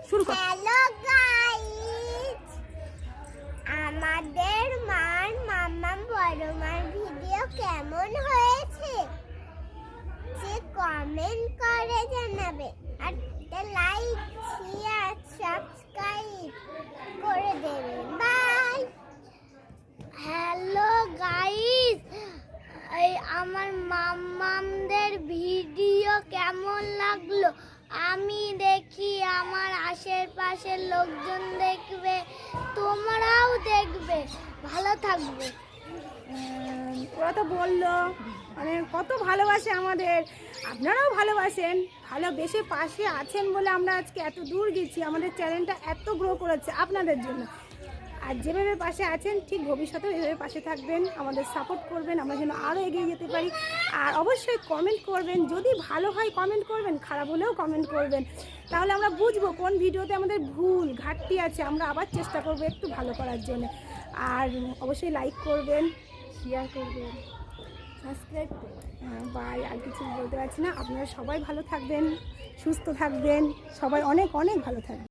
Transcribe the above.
শুরু কর। Hello guys, আমাদের মার মাম্মা বড় মার ভিডিও কেমন হয়েছে যে কমেন্ট করে জানাবে, আর লাইক শেয়ার সাবস্ক্রাইব করে দেবেন। বাই। হ্যালো গাইস, এই আমার মাম্মামদের ভিডিও কেমন লাগলো আমি দেখি, আমার আশেপাশের লোকজন দেখবে, তোমরাও দেখবে, ভালো থাকবে। ওরা তো বললো মানে কত ভালোবাসে আমাদের, আপনারাও ভালোবাসেন, ভালোবেসে পাশে আছেন বলে আমরা আজকে এত দূর গেছি, আমাদের চ্যানেলটা এত গ্রো করেছে আপনাদের জন্য। আর যেভাবে পাশে আছেন ঠিক ভবিষ্যতেও এভাবে পাশে থাকবেন, আমাদের সাপোর্ট করবেন, আমরা যেন আরও এগিয়ে যেতে পারি। আর অবশ্যই কমেন্ট করবেন, যদি ভালো হয় কমেন্ট করবেন, খারাপ হলেও কমেন্ট করবেন, তাহলে আমরা বুঝবো কোন ভিডিওতে আমাদের ভুল ঘাটতি আছে, আমরা আবার চেষ্টা করবো একটু ভালো করার জন্য। আর অবশ্যই লাইক করবেন, শেয়ার করবেন, সাবস্ক্রাইব করবেন। বাই, আর কিছু বলতে পারছি না। আপনারা সবাই ভালো থাকবেন, সুস্থ থাকবেন, সবাই অনেক অনেক ভালো থাকবেন।